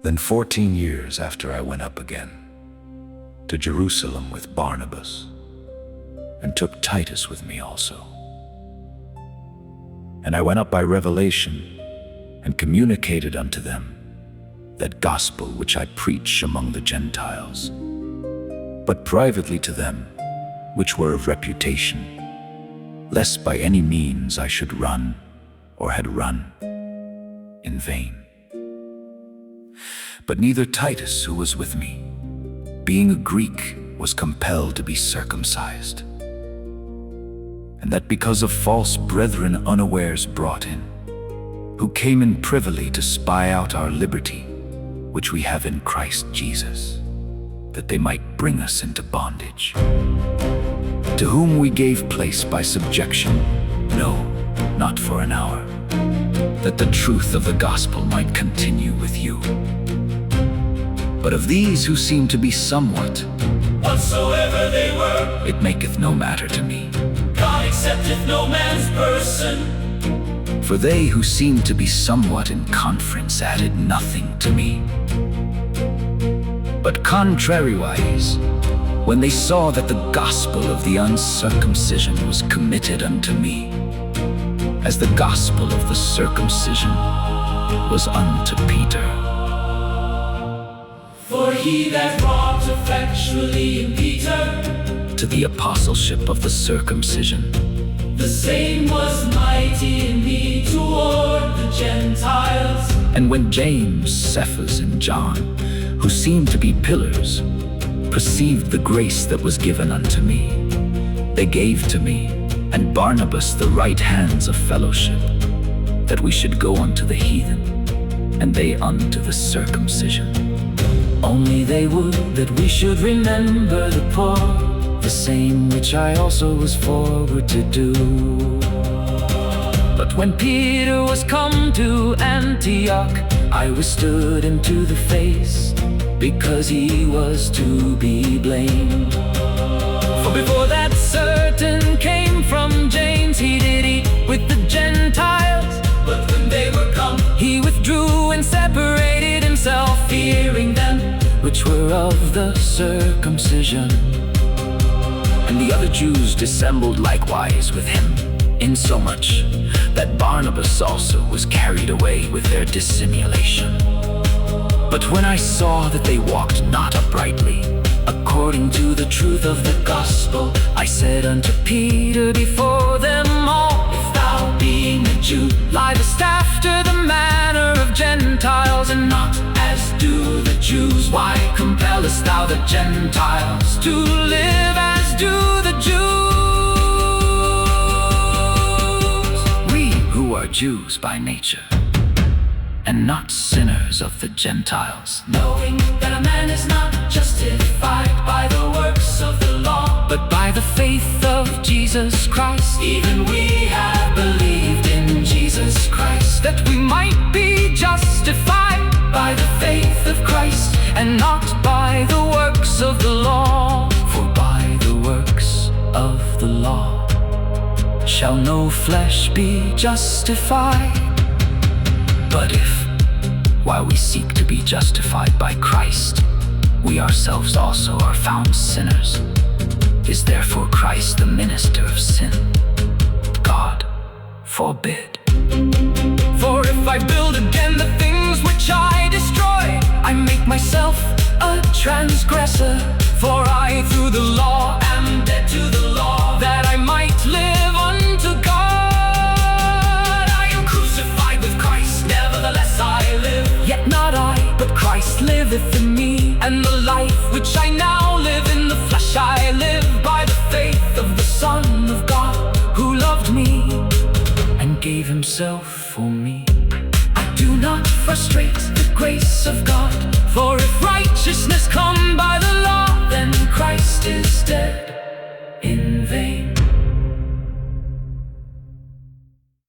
Then 14 years after I went up again to Jerusalem with Barnabas, and took Titus with me also. And I went up by revelation, and communicated unto them that gospel which I preach among the Gentiles, but privately to them which were of reputation, lest by any means I should run, or had run, in vain. But neither Titus, who was with me, being a Greek, was compelled to be circumcised, and that because of false brethren unawares brought in, who came in privily to spy out our liberty, which we have in Christ Jesus, that they might bring us into bondage, to whom we gave place by subjection, no, not for an hour, that the truth of the gospel might continue with you. But of these who seem to be somewhat, whatsoever they were, it maketh no matter to me. God accepteth no man's person. For they who seemed to be somewhat in conference added nothing to me. But contrariwise, when they saw that the gospel of the uncircumcision was committed unto me, as the gospel of the circumcision was unto Peter. For he that wrought effectually in Peter, to the apostleship of the circumcision, the same was mighty in me toward the Gentiles. And when James, Cephas, and John, who seemed to be pillars, perceived the grace that was given unto me, they gave to me and Barnabas the right hands of fellowship, that we should go unto the heathen, and they unto the circumcision. Only they would that we should remember the poor, the same which I also was forward to do. But when Peter was come to Antioch, I withstood him to the face, because he was to be blamed. For before that certain came from James, he did eat with the Gentiles. But when they were come, he withdrew and separated himself, fearing them which were of the circumcision. And the other Jews dissembled likewise with him, insomuch that Barnabas also was carried away with their dissimulation. But when I saw that they walked not uprightly, according to the truth of the gospel, I said unto Peter before them all, If thou, being a Jew, livest after the manner of Gentiles, and not as do the Jews, why compellest thou the Gentiles to live as do the Jews? We who are Jews by nature, and not sinners of the Gentiles, knowing that a man is not justified by the works of the law, but by the faith of Jesus Christ. Even we have believed in Jesus Christ, that we might be justified by the faith of Christ, and not by the works of the law. For by the works of the law shall no flesh be justified. But if, while we seek to be justified by Christ, we ourselves also are found sinners, is therefore Christ the minister of sin? God forbid. For if I build again the things which I destroyed, I make myself a transgressor. For I through the law am dead to the law, that I might live unto God. I am crucified with Christ, nevertheless I live. Yet not I, but Christ liveth in me. And the life which I now live in the flesh I live by the faith of the Son of God, who loved me and gave himself for me. I do not frustrate the grace of God, for if righteousness come by the law, then Christ is dead in vain.